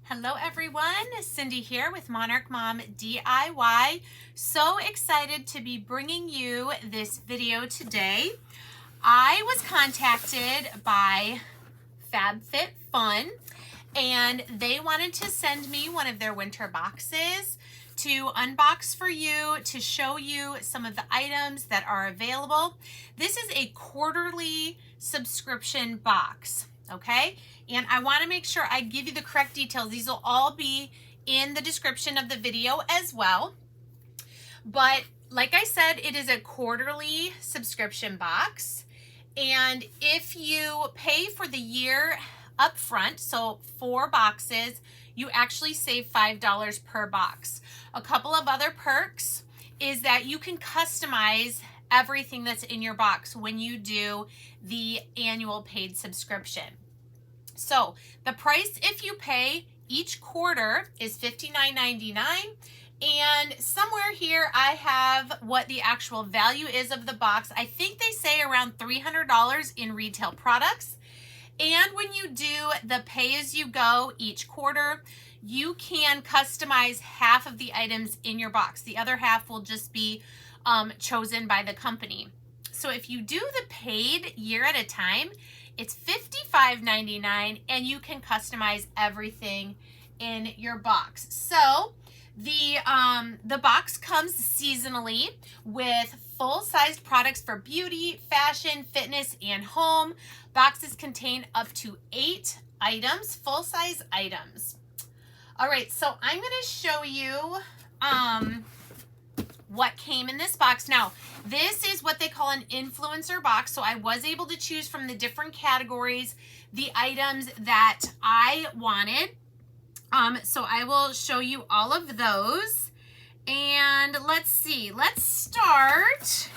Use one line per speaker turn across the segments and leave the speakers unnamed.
Hello everyone, Cindy here with Monarch Mom DIY. So excited to be bringing you this video today. I was contacted by Fab Fit Fun and they wanted to send me one of their winter boxes to unbox for you, to show you some of the items that are available. This is a quarterly subscription box, okay? And I want to make sure I give you the correct details. These will all be in the description of the video as well. But like I said, it is a quarterly subscription box. And if you pay for the year up front, so 4 boxes, you actually save $5 per box. A couple of other perks is that you can customize everything that's in your box when you do the annual paid subscription. So the price if you pay each quarter is $59.99, and somewhere here I have what the actual value is of the box. I think they say around $300 in retail products. And when you do the pay-as-you-go each quarter, you can customize half of the items in your box. The other half will just be chosen by the company. So if you do the paid year at a time, it's $55.99 and you can customize everything in your box. So the box comes seasonally with full-sized products for beauty, fashion, fitness, and home. Boxes contain up to 8 items, full-size items. All right, so I'm going to show you what came in this box. Now, this is what they call an influencer box, so I was able to choose from the different categories the items that I wanted. So I will show you all of those. And let's see, let's start.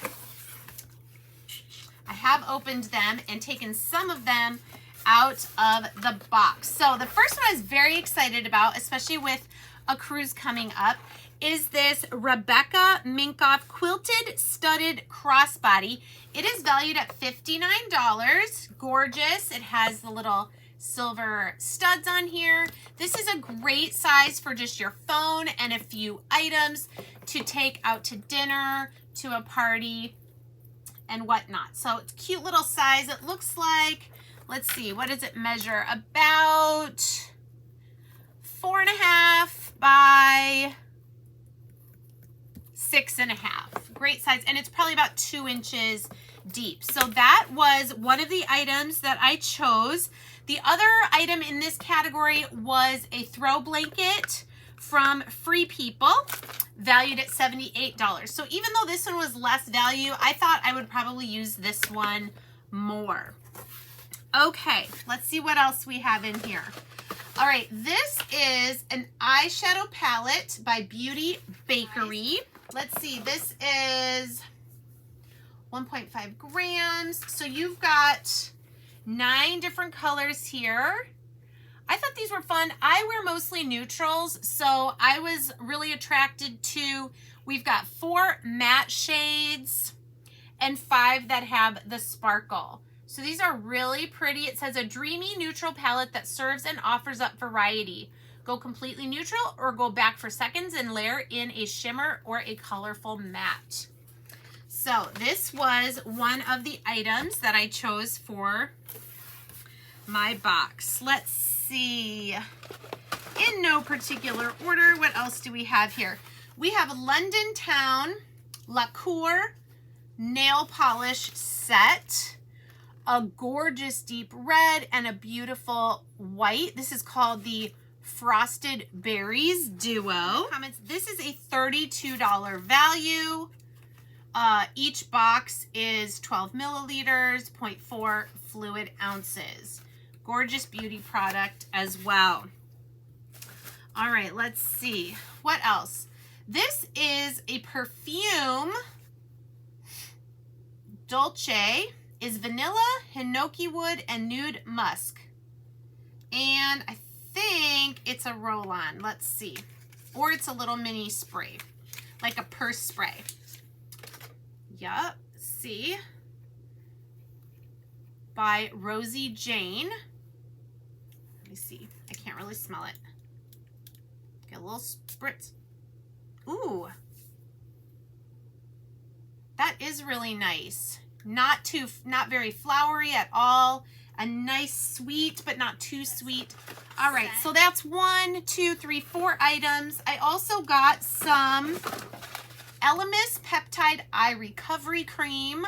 I have opened them and taken some of them out of the box. So the first one I was very excited about, especially with a cruise coming up, is this Rebecca Minkoff quilted studded crossbody. It is valued at $59. Gorgeous. It has the little silver studs on here. This is a great size for just your phone and a few items to take out to dinner, to a party, and whatnot. So it's a cute little size. It looks like, let's see, what does it measure? About 4.5 by 6.5. Great size, and it's probably about 2 inches deep. So that was one of the items that I chose. The other item in this category was a throw blanket from Free People, valued at $78. So even though this one was less value, I thought I would probably use this one more. Okay, let's see what else we have in here. All right, this is an eyeshadow palette by Beauty Bakery. Let's see, this is 1.5 grams. So you've got 9 different colors here. I thought these were fun. I wear mostly neutrals, so I was really attracted to, we've got 4 matte shades and 5 that have the sparkle. So these are really pretty. It says a dreamy neutral palette that serves and offers up variety. Go completely neutral or go back for seconds and layer in a shimmer or a colorful matte. So this was one of the items that I chose for my box. Let's see. In no particular order, what else do we have here? We have a London Town Lacquer nail polish set. A gorgeous deep red and a beautiful white. This is called the Frosted Berries Duo. This is a $32 value. Each box is 12 milliliters, 0.4 fluid ounces. Gorgeous beauty product as well. All right, let's see. What else? This is a perfume. Dolce is vanilla, hinoki wood, and nude musk. And I think it's a roll-on. Let's see. Or it's a little mini spray, like a purse spray. Yup, see? By Rosie Jane. Let me see. I can't really smell it. Get a little spritz. Ooh. That is really nice. Not very flowery at all. A nice sweet, but not too sweet. All right, so that's 1, 2, 3, 4 items. I also got some Elemis Peptide Eye Recovery Cream.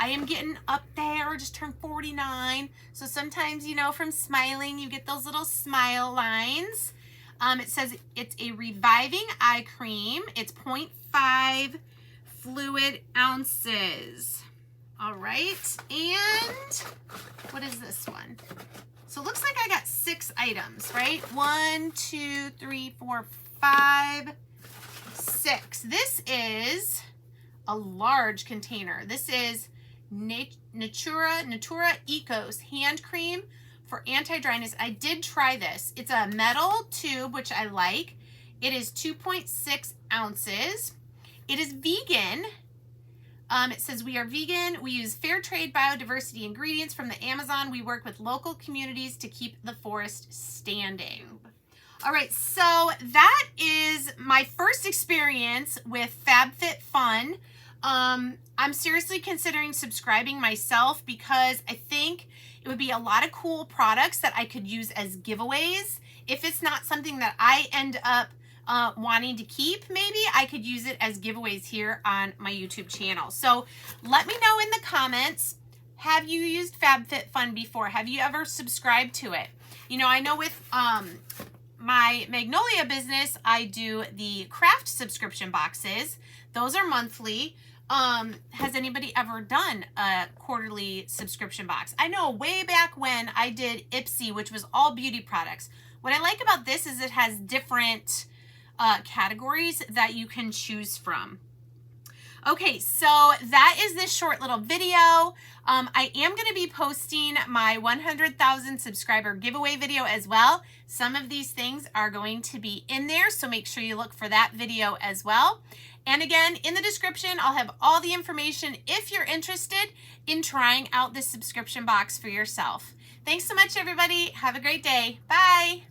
I am getting up there, just turned 49. So sometimes, you know, from smiling, you get those little smile lines. It says it's a reviving eye cream. It's 0.5 fluid ounces. All right, and what is this one? So it looks like I got 6 items, right? 1, 2, 3, 4, 5, 6. This is a large container. This is Natura Ecos hand cream for anti-dryness. I did try this. It's a metal tube, which I like. It is 2.6 ounces. It is vegan. It says we are vegan. We use fair trade biodiversity ingredients from the Amazon. We work with local communities to keep the forest standing. All right, so that is my first experience with FabFitFun. I'm seriously considering subscribing myself because I think it would be a lot of cool products that I could use as giveaways. If it's not something that I end up wanting to keep, maybe I could use it as giveaways here on my YouTube channel. So let me know in the comments, have you used FabFitFun before? Have you ever subscribed to it? You know, I know with my Magnolia business, I do the craft subscription boxes. Those are monthly. Has anybody ever done a quarterly subscription box? I know way back when I did Ipsy, which was all beauty products. What I like about this is it has different categories that you can choose from. Okay, so that is this short little video. I am going to be posting my 100,000 subscriber giveaway video as well. Some of these things are going to be in there, so make sure you look for that video as well. And again, in the description, I'll have all the information if you're interested in trying out this subscription box for yourself. Thanks so much, everybody. Have a great day. Bye.